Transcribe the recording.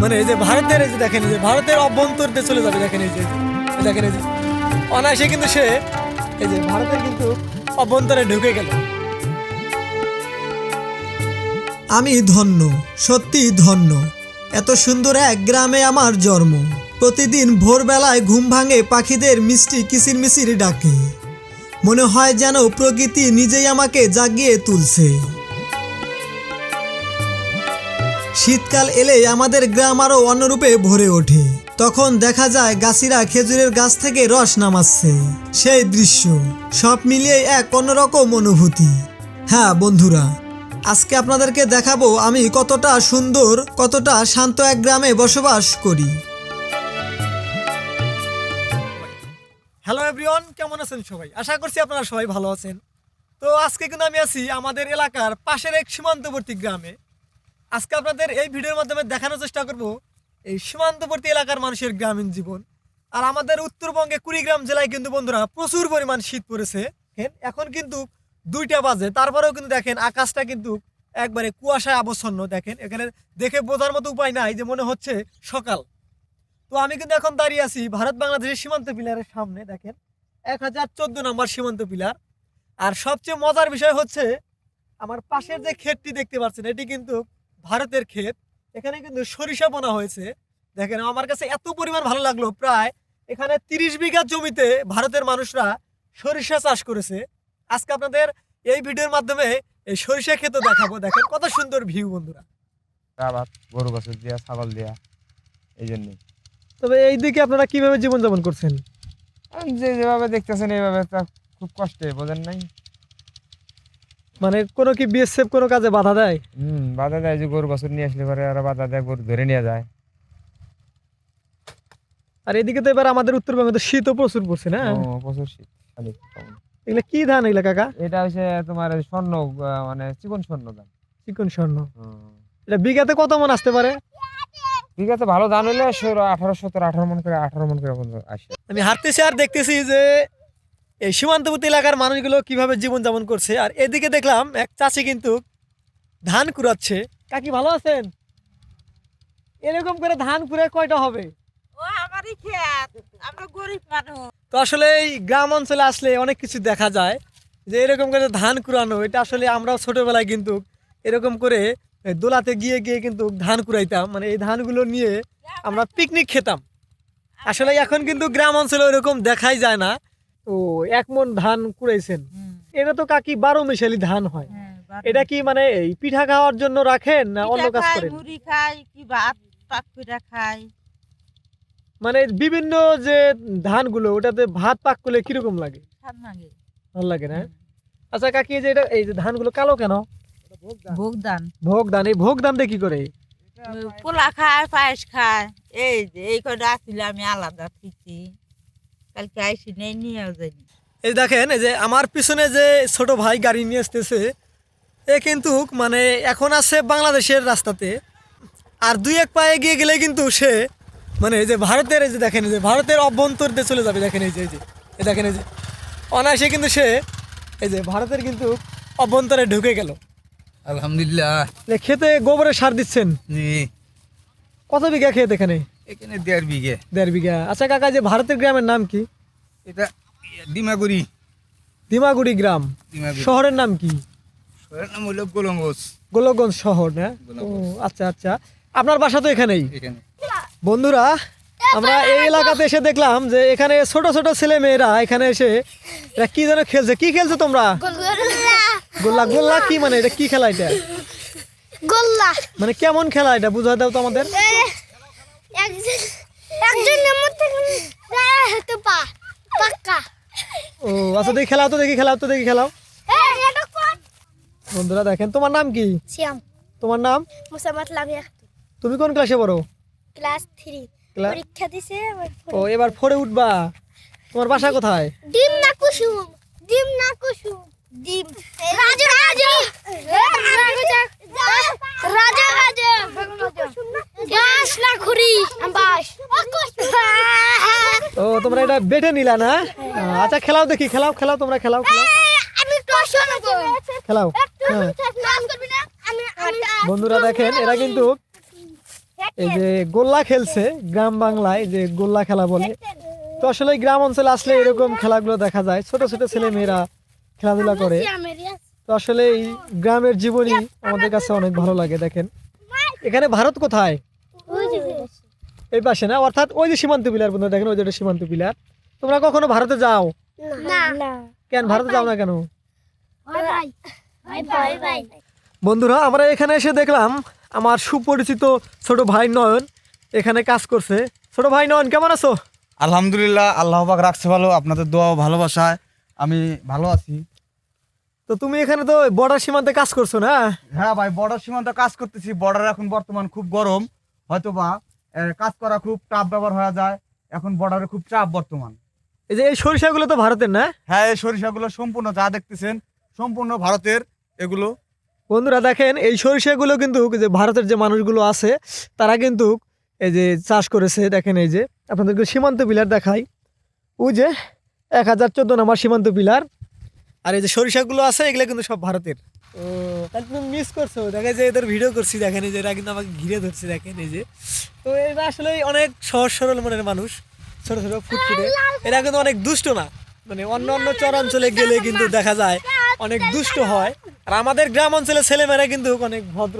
মানে এই যে ভারতের এই যে দেখেন এই যে ভারতের অভ্যন্তর দিয়ে চলে যাবে দেখেন এই যে দেখেন এই যে অনায়াসে কিন্তু সে এই যে ভারতের কিন্তু অভ্যন্তরে ঢুকে গেল। আমি ধন্য, সত্যি ধন্য, এত সুন্দর এক গ্রামে আমার জন্ম। প্রতিদিন ভোরবেলায় ঘুম ভাঙে পাখিদের মিষ্টি কিচিরমিচির ডাকে। মনে হয় যেন প্রকৃতি নিজেই আমাকে জাগিয়ে তুলছে। শীতকাল এলে আমাদের গ্রাম আরও অন্যরূপে ভরে ওঠে। তখন দেখা যায় গাছিরা খেজুরের গাছ থেকে রস নামাচ্ছে। সেই দৃশ্য সব মিলিয়ে এক অন্যরকম অনুভূতি। হ্যাঁ বন্ধুরা, আজকে আপনাদেরকে দেখাবো আমি কতটা সুন্দর, কতটা শান্ত এক গ্রামে বসবাস করি। হ্যালো এভরিওয়ান, কেমন আছেন সবাই? আশা করছি আপনারা সবাই ভালো আছেন। তো আজকে কিন্তু আমি আছি আমাদের এলাকার পাশের এক সীমান্তবর্তী গ্রামে। আজকে আপনাদের এই ভিডিওর মাধ্যমে দেখানোর চেষ্টা করব এই সীমান্তবর্তী এলাকার মানুষের গ্রামীণ জীবন। আর আমাদের উত্তরবঙ্গে কুড়িগ্রাম জেলায় কিন্তু বন্ধুরা প্রচুর পরিমাণ শীত পড়েছে। এখন কিন্তু 2টা বাজে, তারপরেও কিন্তু দেখেন আকাশটা কিন্তু একবারে কুয়াশায় আবচ্ছন্ন। দেখেন এখানে দেখে বোঝার মতো উপায় নাই যে মনে হচ্ছে সকাল। তো আমি কিন্তু এখন দাঁড়িয়ে আছি ভারত বাংলাদেশের সীমান্ত পিলারের সামনে। দেখেন 1014 নম্বর সীমান্ত পিলার। আর সবচেয়ে মজার বিষয় হচ্ছে আমার পাশের যে ক্ষেতটি দেখতে পাচ্ছেন, এটি কিন্তু ভারতের ক্ষেত। এখানে কিন্তু সরিষা বোনা হয়েছে। দেখেন আমার কাছে এত পরিমাণ ভালো লাগলো, প্রায় এখানে 30 বিঘা জমিতে ভারতের মানুষরা সরিষা চাষ করেছে। আজকে আপনাদের এই ভিডিওর মাধ্যমে এই সরিষা ক্ষেত দেখাবো। দেখেন কত সুন্দর ভিউ বন্ধুরা। আবাদ গরু বাছুর দিয়া, ছাগল দিয়া, এই জন্যই। তবে এই দিকে আপনারা কিভাবে জীবনযাপন করছেন? যেভাবে দেখতেছেন এইভাবে তা খুব কষ্টে, বোঝেন নাই? মানে কোনো কি বিএসএফ কোনো কাজে বাধা দেয়? বাধা দেয়, যে গরু বাছুর নিয়ে আসলে পরে আর বাধা দেয়, গরু ধরে নিয়ে যায়। আর এদিকে তো এবার আমাদের উত্তরবঙ্গে তো শীতও প্রচুর পড়ছে না? প্রচুর শীত। খালি এগুলা কি ধান এগুলা কাকা? এটা হচ্ছে তোমার স্বর্ণ, মানে চিকন স্বর্ণ ধান। চিকন স্বর্ণ। এটা বিঘাতে কত মন আসতে পারে? ঠিক আছে, ভালো ধান হলে 18 মন করে 18 মন করে আসে। আমি হাঁটতেছি আর দেখতেছি যে এই সীমান্তবর্তী এলাকার মানুষগুলো কিভাবে জীবনযাপন করছে। আর এদিকে দেখলাম এক চাচি কিন্তু ধান কুড়াচ্ছে। কাকি ভালো আছেন? এরকম করে ধান কুড়ে কয়টা হবে? ও আমারই ক্ষেত, আমরা গরিব মানুষ। তো আসলে এই গ্রাম অঞ্চলে আসলে অনেক কিছু দেখা যায়, যে এরকম করে ধান কুড়ানো, এটা আসলে আমরাও ছোটবেলায় কিন্তু এরকম করে দোলাতে গিয়ে গিয়ে কিন্তু ধান কুড়াইতাম। মানে এই ধানগুলো নিয়ে আমরা পিকনিক খেতাম। আসলে এখন কিন্তু গ্রাম অঞ্চলে ওইরকম দেখাই যায় না। ও 1 মন ধান কুড়াইছেন, এটা তো কাকি 12 মিশালি ধান হয়। এটা কি মানে এই পিঠা খাওয়ার জন্য রাখেন না অন্য কাজ করেন? মুড়ি খাই, কি ভাত পাক করে খাই। মানে বিভিন্ন যে ধানগুলো, ওটাতে ভাত পাক করলে কিরকম লাগে? স্বাদ লাগে। ভালো লাগে না? আচ্ছা কাকি, এই যে এটা এই যে ধানগুলো কালো কেন? ভোগ দান, ভোগ ধান। এই ভোগ ধান দিয়ে কি করে? পোলা খায়, পায়েস খায়। এই যে এই কটা আসলে আমি আলাদা থিছি, কালকে আইসি নেই, নিয়েও যাইনি। এই দেখেন এই যে আমার পিছনে যে ছোট ভাই গাড়ি নিয়ে আসতেছে, এ কিন্তু মানে এখন আছে বাংলাদেশের রাস্তাতে। আর 2-1 পায়ে এগিয়ে গেলে কিন্তু সে মানে এই যে ভারতের এই যে দেখেন এই যে ভারতের অভ্যন্তর দিয়ে চলে যাবে। দেখেন এই যে দেখেন এই যে অনায়াসে কিন্তু সে এই যে ভারতের কিন্তু অভ্যন্তরে ঢুকে গেল। আলহামদুলিল্লাহ। খেতে গোবরের সার দিচ্ছেন? জি। কত বিঘা ক্ষেত এখানে? এখানে 1.5 বিঘে। 1.5 বিঘা। আচ্ছা কাকা, যে ভারতের গ্রামের নাম কি? এটা ডিমাগুড়ি। দিমাগুড়ি গ্রাম। ডিমাগুড়ি। শহরের নাম কি? শহরের নাম হলো গোলঙ্গজ। গোলকগঞ্জ শহর না? ও আচ্ছা আচ্ছা, আপনার বাসা তো এখানেই? এখানে। বন্ধুরা, আমরা এই এলাকাতে এসে দেখলাম যে এখানে ছোট ছোট ছেলে মেয়েরা এখানে এসে এরা কি যেন খেলছে। কি খেলছো তোমরা? গোল্লা। গোল্লা কি মানে? এটা কি খেলা? এটা গোল্লা মানে কেমন খেলা? এটা বুঝাই দাও তো আমাদের। একজনের মধ্যে হতে পাক্কা। ও আচ্ছা, দেখি খেলাও তো, দেখি খেলাও। বন্ধুরা দেখেন, তোমার নাম কি? শ্যাম। তোমার নাম? মুসাম্মদ লামিয়া। তুমি কোন ক্লাসে পড়ো? ক্লাস 3। পরীক্ষা দিছে। ও এবার 4-এ উঠবা। তোমার বাসা কোথায়? ডিম না কুসুম? ডিম না কুসুম? ডিম। রাজা রাজা রাজা রাজা বাস না খুরি বাস। ও তোমরা এটা বেটে নিলা না? আচ্ছা খেলাও দেখি, খেলাও তোমরা খেলাও। আমি টসন নেব। খেলাও। নাচ করবি না? আমি বন্ধুরা দেখেন, এরা কিন্তু এই যে গোল্লা খেলছে, গ্রাম বাংলায় যে গোল্লা খেলা বলে। তো আসলে গ্রাম অঞ্চলে আসলে এরকম খেলাগুলো দেখা যায়, ছোট ছোট ছেলে মেয়েরা খেলাধুলা করে। তো আসলে এই গ্রামের জীবনই আমাদের কাছে অনেক ভালো লাগে। দেখেন এখানে ভারত কোথায়, এই পাশে না, অর্থাৎ ওই যে সীমান্ত পিলার বন্ধু, দেখেন ওই যে একটা সীমান্ত পিলার। তোমরা কখনো ভারতে যাও? না কেন ভারতে যাও না কেন? ভাই বন্ধুরা আমরা এখানে এসে দেখলাম আমার সুপরিচিত ছোট ভাই নয়ন এখানে কাজ করছে। ছোট ভাই নয়ন, কেমন আছো? আলহামদুলিল্লাহ, আল্লাহ পাক রাখছে ভালো, আপনাদের দোয়া ও ভালোবাসায় আমি ভালো আছি। তো তুমি এখানে তো বর্ডার সীমান্তে কাজ করছো না? হ্যাঁ ভাই, বর্ডার সীমান্ত কাজ করতেছি। বর্ডার এখন বর্তমান খুব গরম, হয়তো বা কাজ করা খুব টাফ ব্যবহার হয়ে যায়। এখন বর্ডারে খুব চাপ বর্তমান। এই যে এই সরিষাগুলো তো ভারতের না? হ্যাঁ, এই সরিষাগুলো সম্পূর্ণ যা দেখতেছেন সম্পূর্ণ ভারতের এগুলো। বন্ধুরা দেখেন এই সরিষাগুলো কিন্তু যে ভারতের যে মানুষগুলো আছে তারা কিন্তু এই যে চাষ করেছে। দেখেন এই যে আপনাদেরকে সীমান্ত পিলার দেখাই, ওই যে 1014 নম্বর সীমান্ত পিলার। আর এই যে সরিষাগুলো আছে এগুলো কিন্তু সব ভারতের। ও তাহলে তুমি মিস করছো। দেখে যে এদের ভিডিও করছি, দেখেন এই যে এরা কিন্তু আমাকে ঘিরে ধরছে, দেখেন এই যে। তো এরা আসলে অনেক সহজ সরল মনের মানুষ, ছোট ছোট ফুটফুটে। এরা কিন্তু অনেক দুষ্ট না, মানে অন্য অন্য চরাঞ্চলে গেলে কিন্তু দেখা যায় অনেক দুষ্ট হয়। আর আমাদের গ্রাম অঞ্চলের ছেলেমেয়েরা কিন্তু অনেক ভদ্র।